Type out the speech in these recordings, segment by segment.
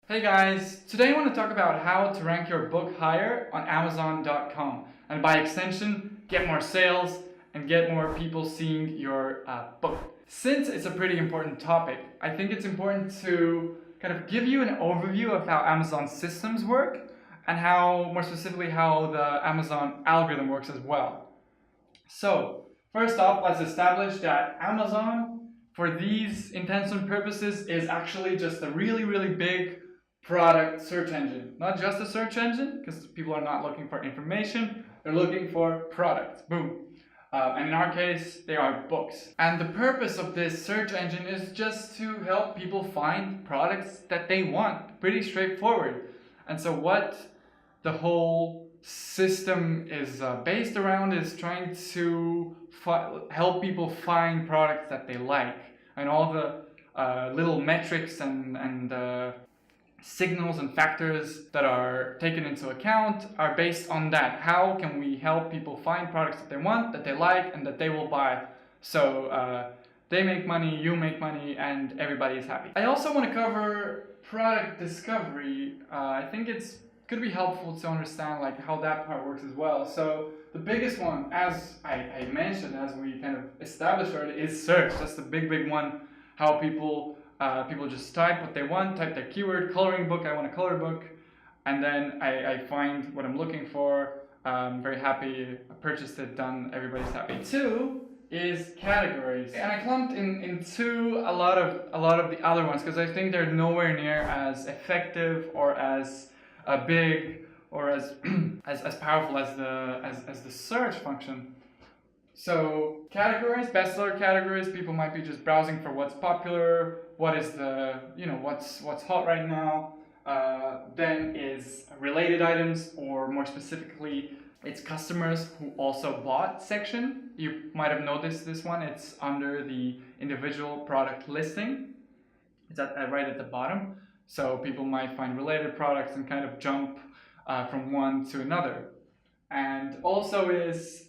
Hey guys, today I want to talk about how to rank your book higher on Amazon.com and by extension get more sales and get more people seeing your book. Since it's a pretty important topic, I think it's important to kind of give you an overview of how Amazon systems work and how, more specifically, how the Amazon algorithm works as well. So, first off, let's establish that Amazon, for these intents and purposes, is actually just a really big product search engine. Not just a search engine, because people are not looking for information, they're looking for products. Boom. And in our case, they are books. And the purpose of this search engine is just to help people find products that they want. Pretty straightforward. And so what the whole system is based around is trying to help people find products that they like. And all the little metrics and signals and factors that are taken into account are based on that. How can we help people find products that they want, that they like, and that they will buy? So they make money, you make money, and everybody is happy. I also want to cover product discovery. I think it's could be helpful to understand like how that part works as well. So the biggest one, as I mentioned, as we kind of established already, is search. That's the big one. How people just type what they want, type their keyword, coloring book, I want a color book, and then I find what I'm looking for. I'm very happy, I purchased it, done, everybody's happy. Two is categories. And I clumped into a lot of the other ones because I think they're nowhere near as effective or as big or as as powerful as the search function. So categories, bestseller categories, people might be just browsing for what's popular, what is the, what's hot right now. Then is related items, or more specifically, it's customers who also bought section. You might have noticed this one, it's under the individual product listing. It's right at the bottom. So people might find related products and kind of jump from one to another. And also is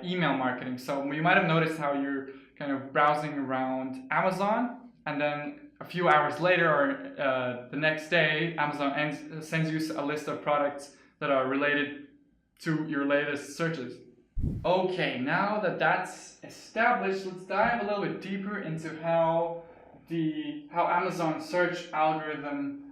email marketing. So you might have noticed how you're kind of browsing around Amazon, and then a few hours later or the next day, Amazon sends you a list of products that are related to your latest searches. Okay, now that that's established, let's dive a little bit deeper into how Amazon search algorithm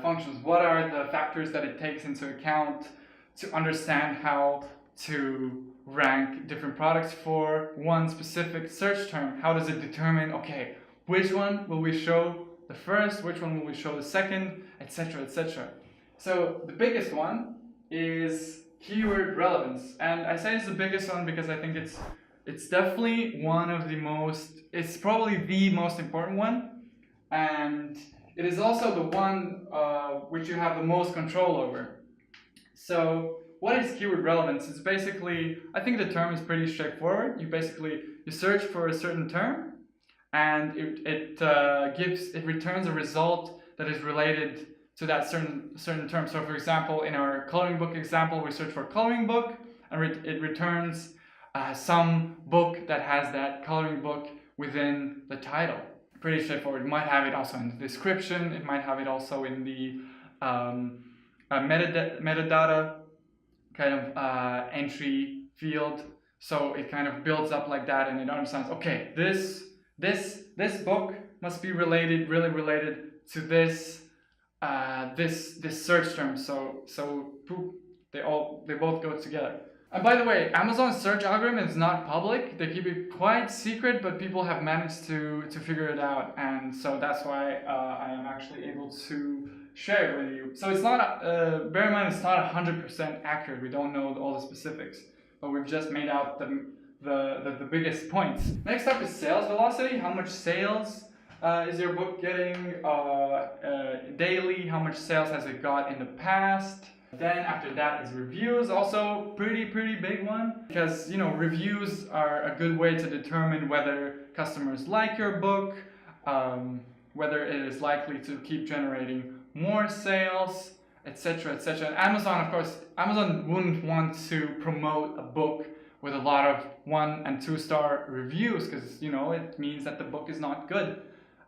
functions. What are the factors that it takes into account to understand how to rank different products for one specific search term? How does it determine, okay, which one will we show the first, which one will we show the second, etc., etc. So the biggest one is keyword relevance. And I say it's the biggest one because I think it's definitely one of the most, it's probably the most important one. And it is also the one which you have the most control over. So what is keyword relevance? It's basically, I think the term is pretty straightforward. You search for a certain term, and it returns a result that is related to that certain term. So for example, in our coloring book example, we search for coloring book, and it returns some book that has that coloring book within the title. Pretty straightforward. It might have it also in the description. It might have it also in the metadata kind of entry field. So it kind of builds up like that, and it understands, okay, this book must be really related to this search term. So they both go together. And by the way, Amazon's search algorithm is not public. They keep it quite secret, but people have managed to figure it out, and so that's why I am actually able to share it with you. So it's not, bear in mind, it's not 100% accurate. We don't know all the specifics, but we've just made out the biggest points. Next up is sales velocity. How much sales is your book getting daily? How much sales has it got in the past? Then after that is reviews, also pretty big one, because reviews are a good way to determine whether customers like your book, whether it is likely to keep generating more sales, etc., etc. And Amazon, of course, Amazon wouldn't want to promote a book with a lot of 1- and 2-star reviews because it means that the book is not good,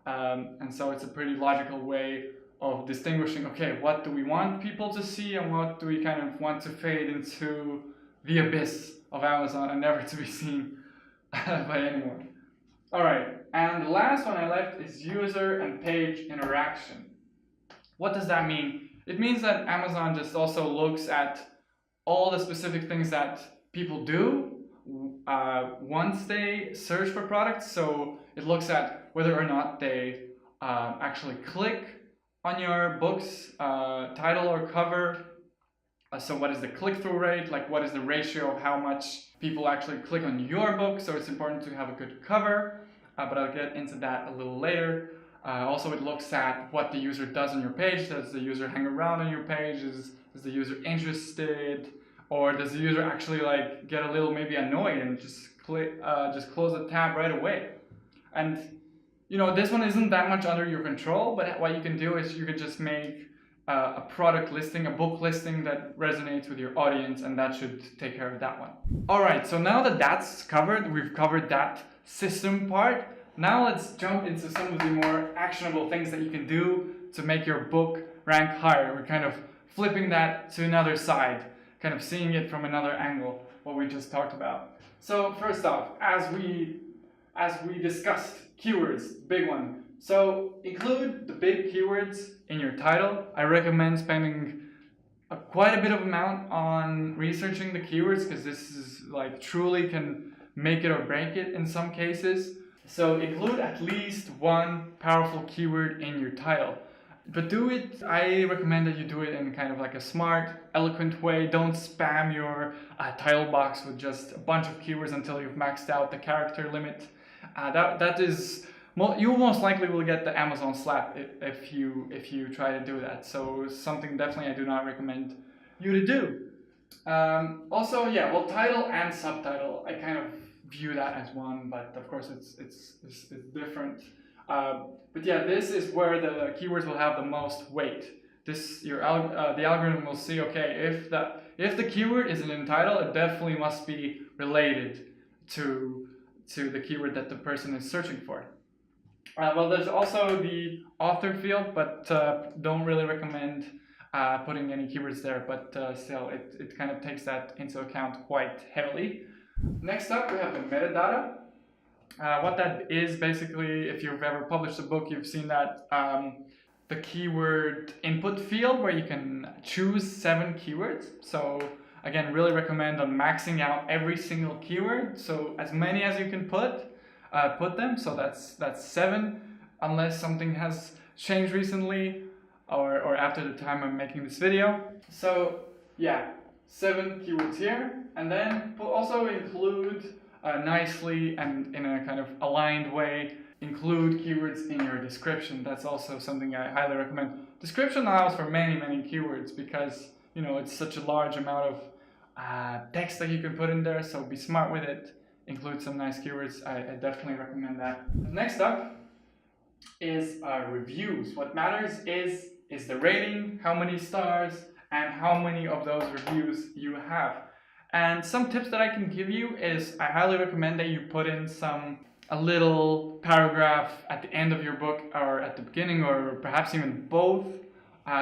and so it's a pretty logical way of distinguishing, okay, what do we want people to see and what do we kind of want to fade into the abyss of Amazon and never to be seen by anyone. All right, and the last one I left is user and page interaction. What does that mean? It means that Amazon just also looks at all the specific things that people do once they search for products. So it looks at whether or not they actually click on your book's title or cover. So what is the click-through rate? Like what is the ratio of how much people actually click on your book? So it's important to have a good cover, but I'll get into that a little later. Also, it looks at what the user does on your page. Does the user hang around on your page? Is the user interested? Or does the user actually like get a little maybe annoyed and just close the tab right away? And you know, this one isn't that much under your control, but what you can do is you can just make a product listing, a book listing that resonates with your audience, and that should take care of that one. All right, so now that that's covered, we've covered that system part. Now let's jump into some of the more actionable things that you can do to make your book rank higher. We're kind of flipping that to another side, kind of seeing it from another angle, what we just talked about. So first off, as we discussed, keywords, big one. So include the big keywords in your title. I recommend spending quite a bit of amount on researching the keywords, because this is like truly can make it or break it in some cases. So include at least one powerful keyword in your title. But do it, I recommend that you do it in kind of like a smart, eloquent way. Don't spam your title box with just a bunch of keywords until you've maxed out the character limit. That is, you most likely will get the Amazon slap if you try to do that. So something definitely I do not recommend you to do. Also, yeah, well, title and subtitle, I kind of view that as one, but of course it's different. But yeah, this is where the keywords will have the most weight. The algorithm will see, okay, if the keyword is in title, it definitely must be related to the keyword that the person is searching for. Well, there's also the author field, but don't really recommend putting any keywords there, but still, it kind of takes that into account quite heavily. Next up, we have the metadata. What that is basically, if you've ever published a book, you've seen that the keyword input field where you can choose 7 keywords. So again, really recommend on maxing out every single keyword. So as many as you can put them. So that's 7, unless something has changed recently or after the time I'm making this video. So yeah, 7 keywords here, and then also include nicely and in a kind of aligned way, include keywords in your description. That's also something I highly recommend. Description allows for many keywords because, you know, it's such a large amount of text that you can put in there, so be smart with it. Include some nice keywords. I definitely recommend that. Next up is reviews. What matters is the rating, how many stars, and how many of those reviews you have. And some tips that I can give you is I highly recommend that you put in a little paragraph at the end of your book or at the beginning, or perhaps even both,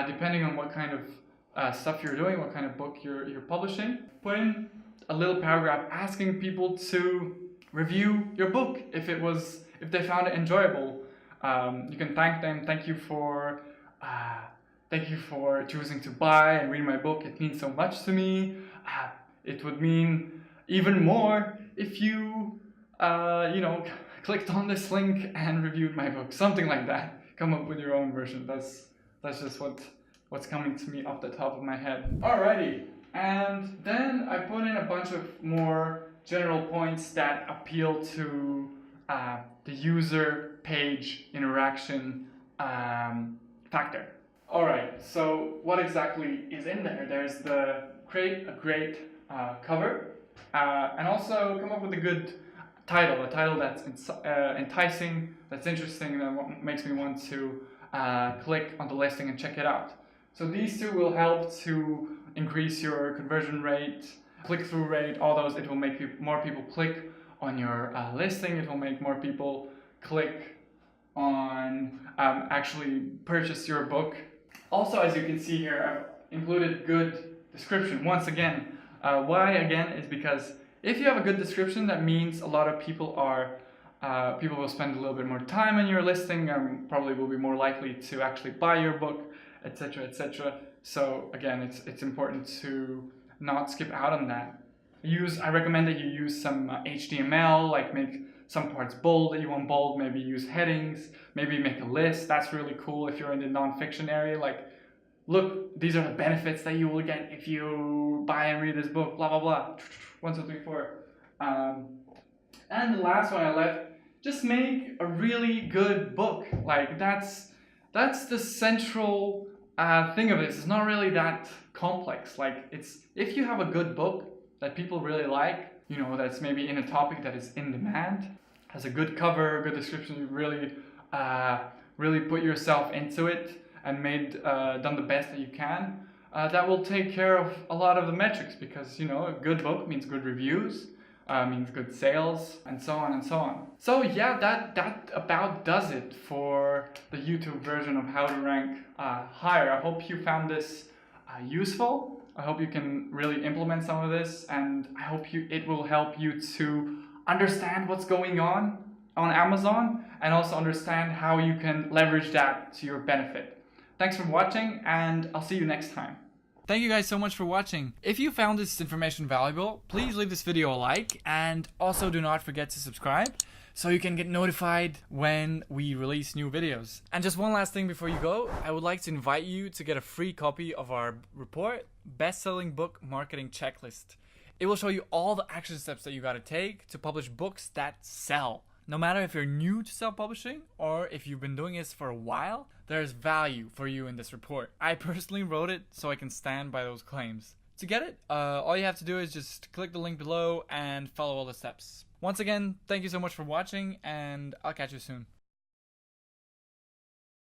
depending on what kind of stuff you're doing, what kind of book you're publishing. Put in a little paragraph asking people to review your book if they found it enjoyable. You can thank them. Thank you for choosing to buy and read my book. It means so much to me. It would mean even more if you, clicked on this link and reviewed my book. Something like that. Come up with your own version. That's just what's coming to me off the top of my head. Alrighty, and then I put in a bunch of more general points that appeal to the user page interaction factor. Alright, so what exactly is in there? There's the create a great cover, and also come up with a good title, a title that's enticing, that's interesting, that makes me want to click on the listing and check it out. So these two will help to increase your conversion rate, click-through rate, all those. It will make more people click on your listing. It will make more people click on actually purchase your book. Also, as you can see here, I've included good description. Once again, why again is because if you have a good description, that means a lot of people will spend a little bit more time on your listing and probably will be more likely to actually buy your book, etc., etc. So again, it's important to not skip out on that. I recommend that you use some HTML, like make some parts bold that you want bold, maybe use headings, maybe make a list. That's really cool if you're in the nonfiction area. Like, look, these are the benefits that you will get if you buy and read this book, blah, blah, blah. 1, 2, 3, 4. And the last one I left, just make a really good book. Like, that's the central thing of this. It's not really that complex. Like, if you have a good book that people really like, that's maybe in a topic that is in demand, has a good cover, good description, you really put yourself into it and done the best that you can, that will take care of a lot of the metrics, because a good book means good reviews, means good sales, and so on and so on. So yeah, that about does it for the YouTube version of how to rank higher. I hope you found this useful. I hope you can really implement some of this, and I hope it will help you to understand what's going on Amazon, and also understand how you can leverage that to your benefit. Thanks for watching, and I'll see you next time. Thank you guys so much for watching. If you found this information valuable, please leave this video a like, and also do not forget to subscribe so you can get notified when we release new videos. And just one last thing before you go, I would like to invite you to get a free copy of our report, Best-Selling Book Marketing Checklist. It will show you all the action steps that you gotta take to publish books that sell. No matter if you're new to self-publishing or if you've been doing this for a while, there's value for you in this report. I personally wrote it so I can stand by those claims. To get it, all you have to do is just click the link below and follow all the steps. Once again, thank you so much for watching, and I'll catch you soon.